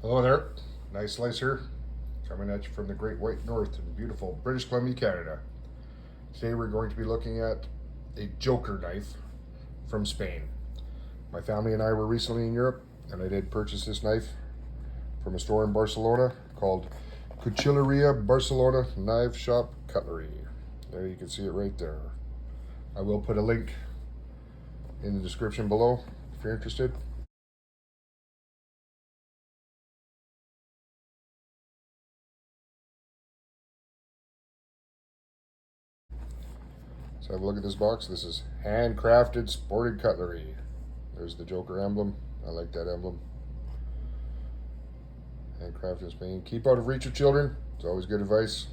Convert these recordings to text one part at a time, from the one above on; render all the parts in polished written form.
Hello there, nice slice here, coming at you from the Great White North in beautiful British Columbia, Canada. Today we're going to be looking at a Joker knife from Spain. My family and I were recently in Europe, and I did purchase this knife from a store in Barcelona called Cuchilleria Barcelona Knife Shop Cutlery. There you can see it right there. I will put a link in the description below if you're interested. So have a look at this box. This is handcrafted sporting cutlery. There's the Joker emblem. I like that emblem. Handcrafted in Spain. Keep out of reach of children. It's always good advice.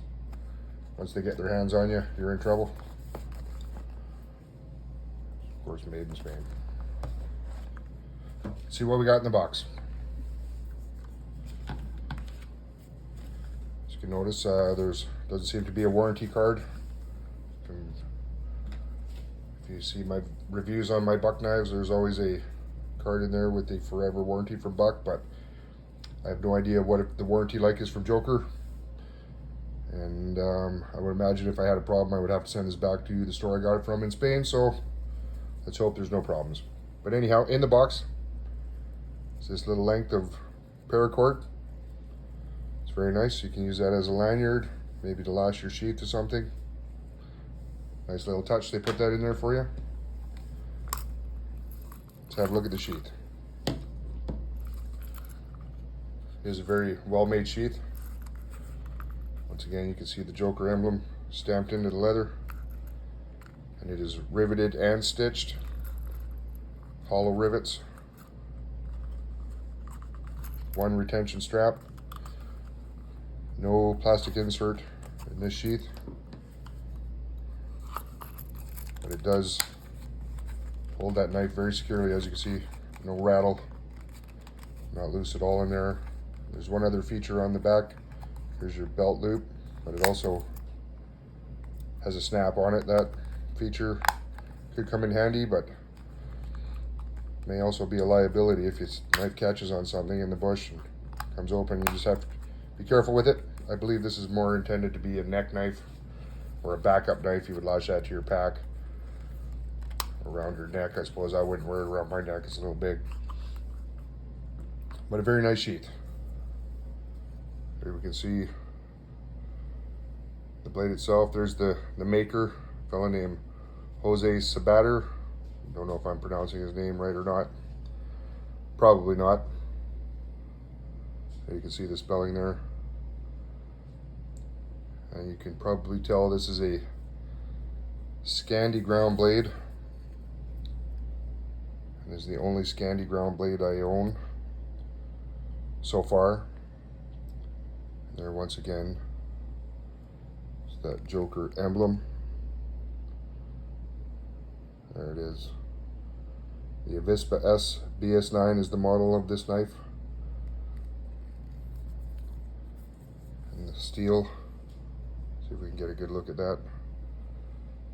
Once they get their hands on you, you're in trouble. Of course, made in Spain. Let's see what we got in the box. As you can notice, there's doesn't seem to be a warranty card. If you see my reviews on my Buck knives, there's always a card in there with the forever warranty from Buck, but I have no idea what the warranty like is from Joker. And I would imagine if I had a problem, I would have to send this back to the store I got it from in Spain, so let's hope there's no problems. But anyhow, in the box is this little length of paracord. It's very nice. You can use that as a lanyard, maybe to lash your sheath to something. Nice little touch, they put that in there for you. Let's have a look at the sheath. It is a very well-made sheath. Once again, you can see the Joker emblem stamped into the leather. And it is riveted and stitched. Hollow rivets. One retention strap. No plastic insert in this sheath. But it does hold that knife very securely, as you can see. No rattle, not loose at all in there. There's one other feature on the back. Here's your belt loop, but it also has a snap on it. That feature could come in handy, but may also be a liability if your knife catches on something in the bush and comes open. You just have to be careful with it. I believe this is more intended to be a neck knife or a backup knife. You would latch that to your pack around your neck. I suppose I wouldn't wear it around my neck, it's a little big. But a very nice sheath. Here we can see the blade itself. There's the maker, a fellow named Jose Sabater. Don't know if I'm pronouncing his name right or not. Probably not. You can see the spelling there. And you can probably tell this is a Scandi ground blade. And this is the only Scandi ground blade I own so far. And there once again is that Joker emblem. There it is. The Avispa S BS9 is the model of this knife. And the steel, see if we can get a good look at that.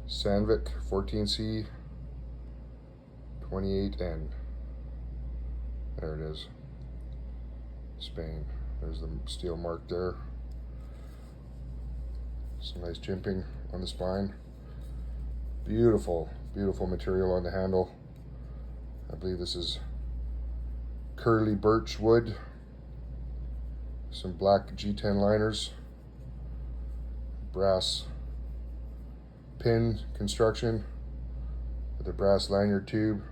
Sandvik 14C 28N. There it is. Spain. There's the steel mark there. Some nice jimping on the spine. Beautiful, beautiful material on the handle. I believe this is curly birch wood. Some black G10 liners. Brass pin construction with a brass lanyard tube.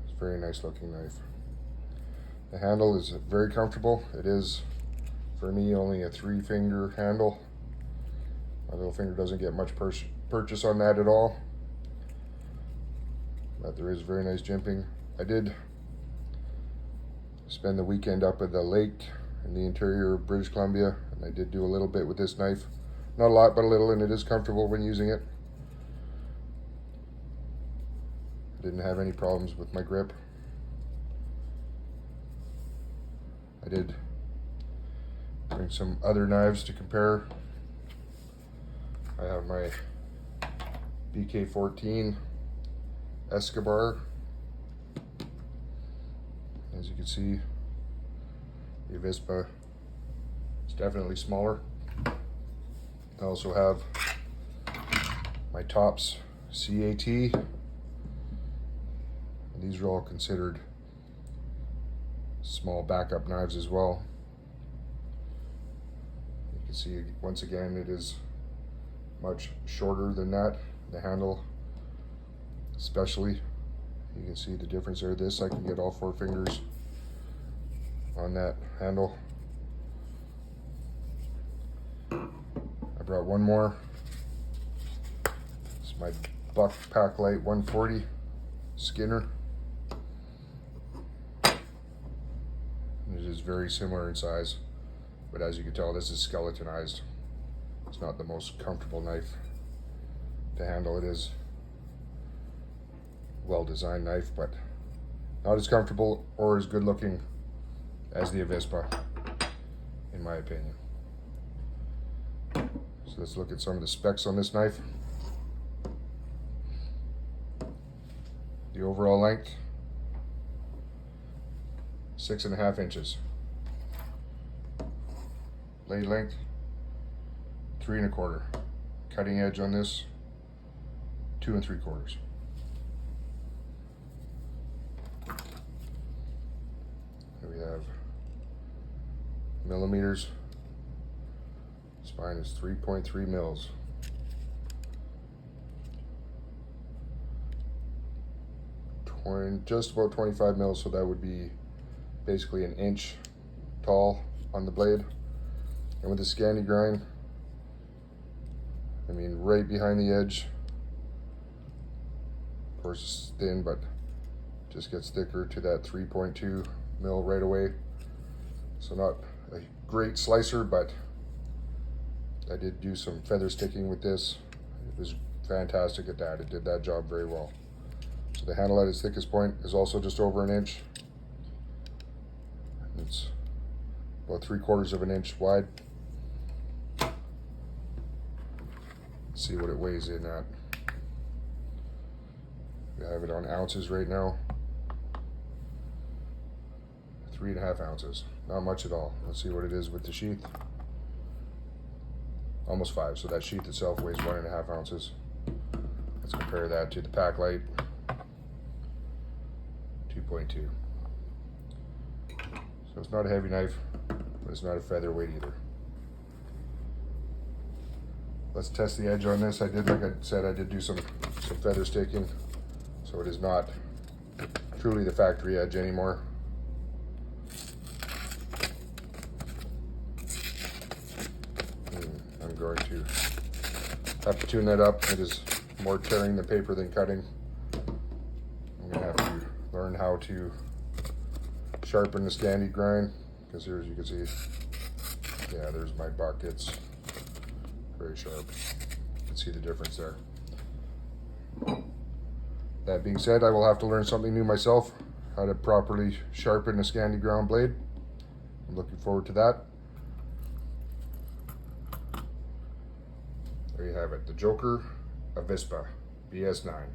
It's a very nice looking knife. The handle is very comfortable. It is, for me, only a 3-finger handle. My little finger doesn't get much purchase on that at all. But there is very nice jimping. I did spend the weekend up at the lake in the interior of British Columbia, and I did do a little bit with this knife. Not a lot, but a little, and it is comfortable when using it. I didn't have any problems with my grip. I did bring some other knives to compare. I have my BK14 Escobar As you can see, the Avispa is definitely smaller. I also have my tops CAT. And these are all considered small backup knives as well. You can see once again it is much shorter than that. The handle especially, you can see the difference there. This I can get all 4 fingers on that handle. I brought one more. It's my Buck Pack Light 140 Skinner. It is very similar in size, but as you can tell, this is skeletonized. It's not the most comfortable knife to handle. It is a well-designed knife, but not as comfortable or as good looking as the Avispa, in my opinion. So let's look at some of the specs on this knife. The overall length, 6.5 inches. Blade length, 3 1/4. Cutting edge on this, 2 3/4. Here we have millimeters. Spine is 3.3 mils. Just about 25 mils, so that would be basically an inch tall on the blade. And with the Scandi grind, I mean right behind the edge. Of course it's thin, but just gets thicker to that 3.2 mil right away. So not a great slicer, but I did do some feather sticking with this. It was fantastic at that. It did that job very well. So the handle at its thickest point is also just over an inch. It's about 3/4 of an inch wide. Let's see what it weighs in at. I have it on ounces right now. 3.5 ounces. Not much at all. Let's see what it is with the sheath. Almost 5. So that sheath itself weighs 1.5 ounces. Let's compare that to the Pack Light. 2.2. So it's not a heavy knife, but it's not a featherweight either. Let's test the edge on this. I did, like I said, I did do some feather sticking, so it is not truly the factory edge anymore. I'm going to have to tune that up. It is more tearing the paper than cutting. I'm gonna have to learn how to sharpen the Scandi grind, because here, as you can see, yeah, there's my buck. It's very sharp. You can see the difference there. That being said, I will have to learn something new myself, how to properly sharpen a Scandi ground blade. I'm looking forward to that. There you have it, the Joker Avispa BS9.